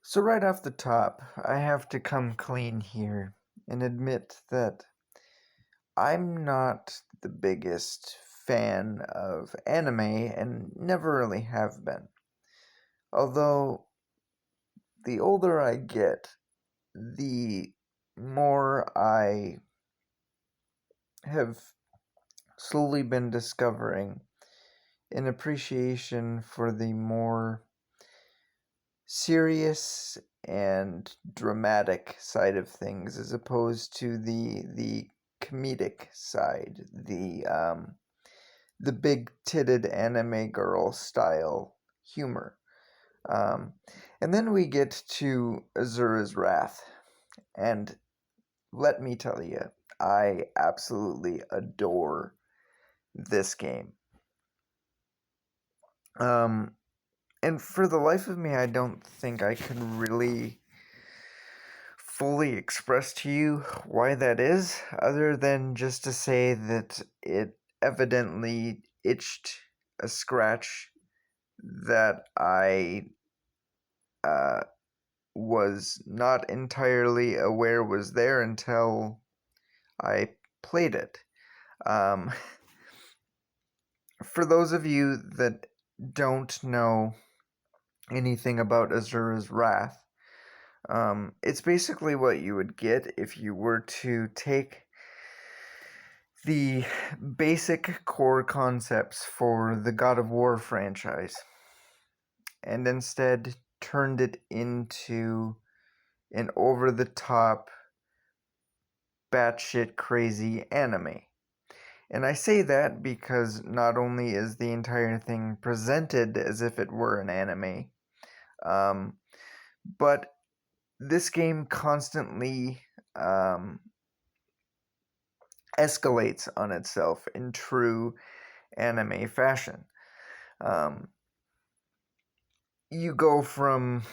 So right off the top, I have to come clean here and admit that I'm not the biggest fan of anime and never really have been. Although the older I get, the more I have slowly been discovering an appreciation for the more serious and dramatic side of things as opposed to the comedic side, the big titted anime girl style humor. Um, and then we get to Azura's Wrath, and let me tell you, I absolutely adore this game. Um, and for the life of me, I don't think I can really fully express to you why that is, other than just to say that it evidently itched a scratch that I uh, was not entirely aware was there until I played it. Um, for those of you that don't know anything about Azura's Wrath, it's basically what you would get if you were to take the basic core concepts for the God of War franchise and instead turned it into an over the top, batshit crazy anime. And I say that because not only is the entire thing presented as if it were an anime, um, but this game constantly um, escalates on itself in true anime fashion. Um, you go from,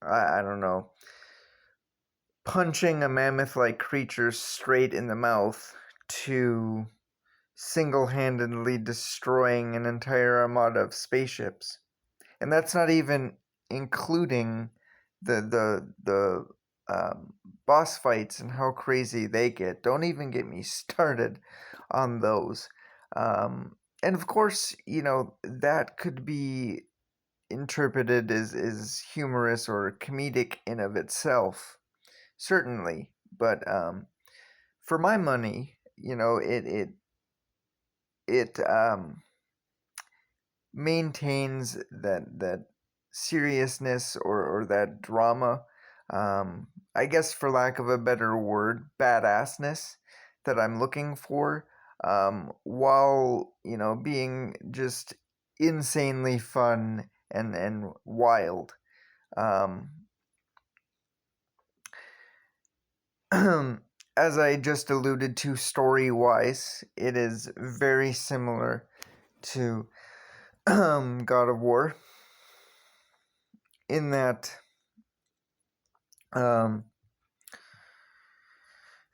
I don't know, punching a mammoth like creature straight in the mouth to single handedly destroying an entire armada of spaceships. And that's not even including the boss fights and how crazy they get. Don't even get me started on those. And of course, that could be interpreted as humorous or comedic in of itself, certainly. But for my money, it maintains that seriousness or that drama. I guess, for lack of a better word, badassness that I'm looking for, while being just insanely fun and wild. Um, as I just alluded to, story wise, it is very similar to God of War in that um,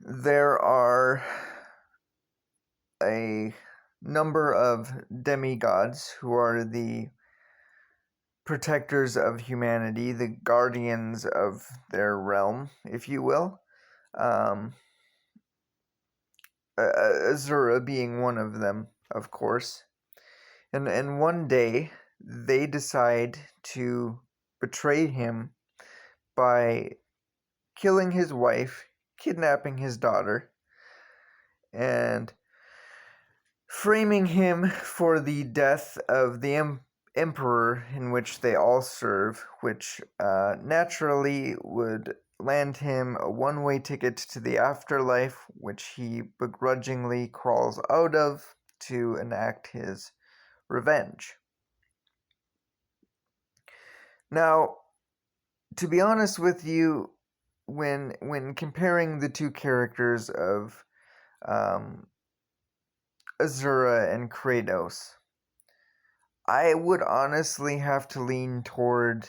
there are a number of demigods who are the protectors of humanity, the guardians of their realm, if you will. Um, Azura being one of them, of course. And one day they decide to betray him by killing his wife, kidnapping his daughter, and framing him for the death of the emperor in which they all serve, which naturally would land him a one-way ticket to the afterlife, which he begrudgingly crawls out of to enact his revenge. Now, to be honest with you, when comparing the two characters of um, Azura and Kratos, I would honestly have to lean toward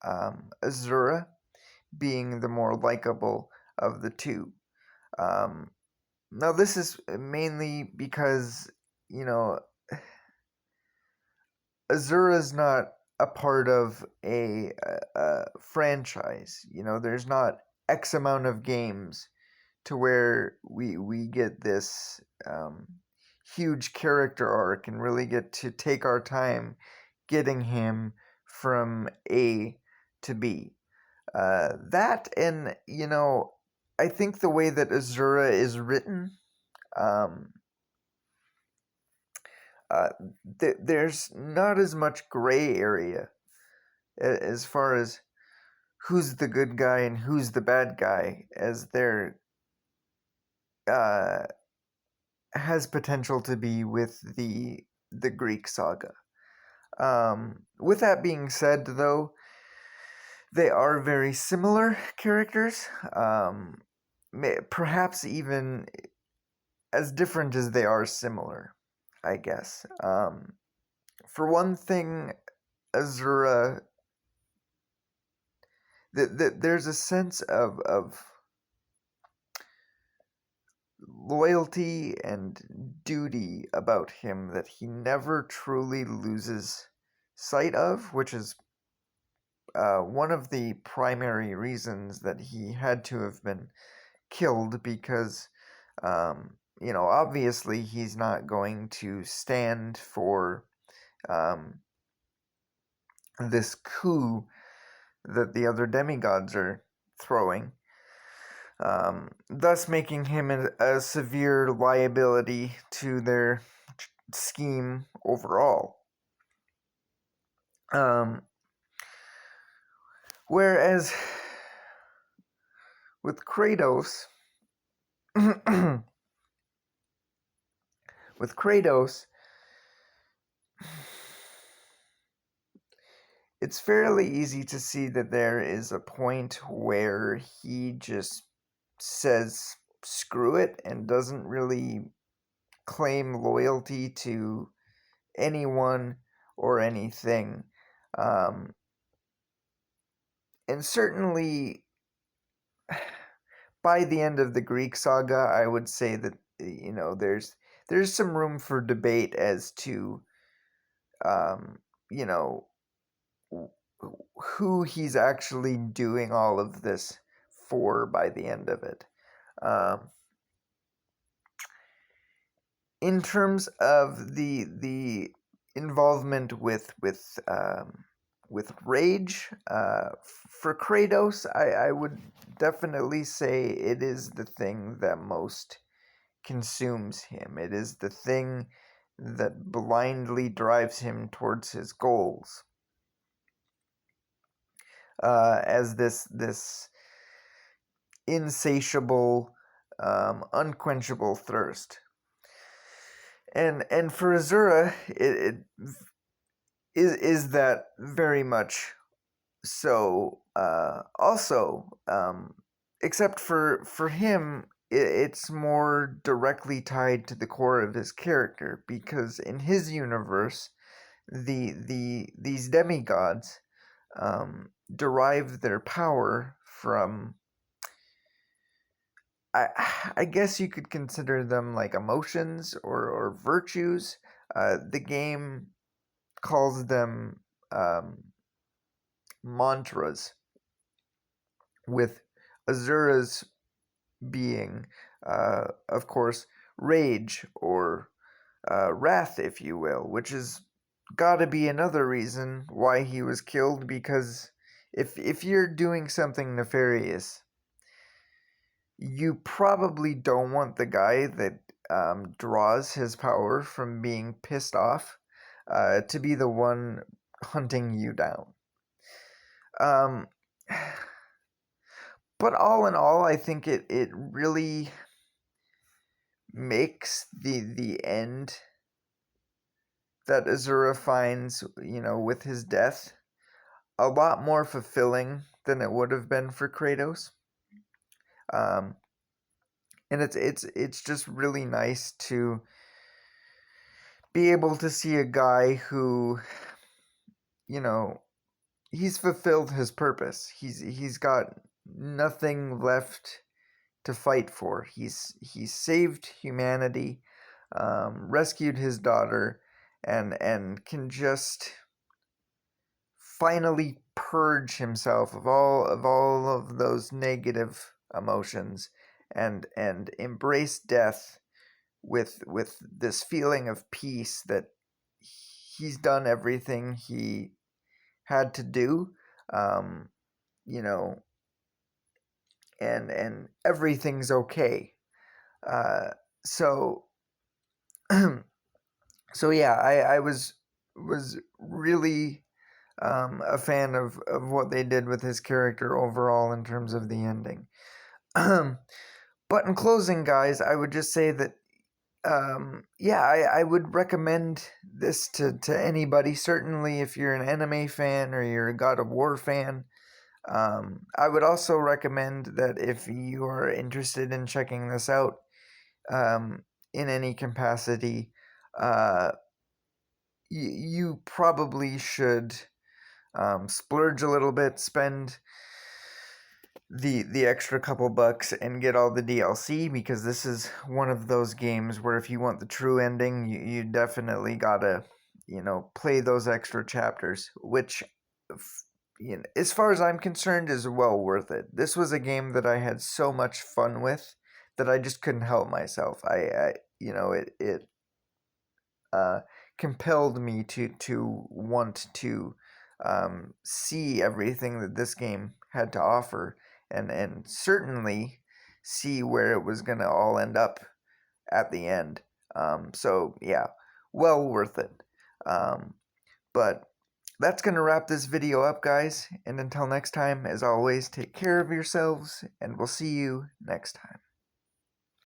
Azura being the more likable of the two. Um, Now, this is mainly because, you know, Azura's not a part of a franchise. There's not X amount of games to where we get this huge character arc and really get to take our time getting him from A to B. That and I think the way that Asura is written, um, uh, there's not as much gray area as far as who's the good guy and who's the bad guy, as there uh, has potential to be with the Greek saga. With that being said, though, they are very similar characters. Perhaps even as different as they are similar, I guess. For one thing, Azura, there's a sense of loyalty and duty about him that he never truly loses sight of, which is one of the primary reasons that he had to have been killed, because obviously he's not going to stand for this coup that the other demigods are throwing, thus making him a severe liability to their scheme overall. Whereas with Kratos, with Kratos, it's fairly easy to see that there is a point where he just says screw it and doesn't really claim loyalty to anyone or anything. And certainly by the end of the Greek saga, I would say that there's some room for debate as to you know who he's actually doing all of this for by the end of it. Um, in terms of the involvement with rage, for Kratos, I would definitely say it is the thing that most consumes him. It is the thing that blindly drives him towards his goals. As this insatiable, unquenchable thirst. And for Azura, it is that very much so. Also, except for him, it's more directly tied to the core of his character, because in his universe, these demigods derive their power from, I guess you could consider them like emotions or virtues. The game calls them mantras, with Azura's being, of course, rage or wrath, if you will, which is gotta be another reason why he was killed, because if you're doing something nefarious, you probably don't want the guy that draws his power from being pissed off to be the one hunting you down. Um, but all in all, I think it really makes the end that Azura finds, with his death, a lot more fulfilling than it would have been for Kratos. Um, and it's just really nice to be able to see a guy who, he's fulfilled his purpose. He's got nothing left to fight for. He's saved humanity, rescued his daughter, and can just finally purge himself of all of those negative emotions and embrace death with this feeling of peace that he's done everything he had to do, um, you know, and everything's okay. Uh, so so yeah, I was really a fan of what they did with his character overall in terms of the ending. But in closing, guys, I would just say that yeah, I would recommend this to anybody. Certainly, if you're an anime fan or you're a God of War fan. I would also recommend that if you are interested in checking this out um, in any capacity, uh, you probably should splurge a little bit, spend the extra couple bucks and get all the DLC, because this is one of those games where if you want the true ending, you definitely gotta, play those extra chapters, which, as far as I'm concerned, is well worth it. This was a game that I had so much fun with that I just couldn't help myself. It uh, compelled me to want to see everything that this game had to offer, and certainly see where it was gonna all end up at the end. So yeah, well worth it. Um, but that's gonna wrap this video up, guys. And until next time, as always, take care of yourselves, and we'll see you next time.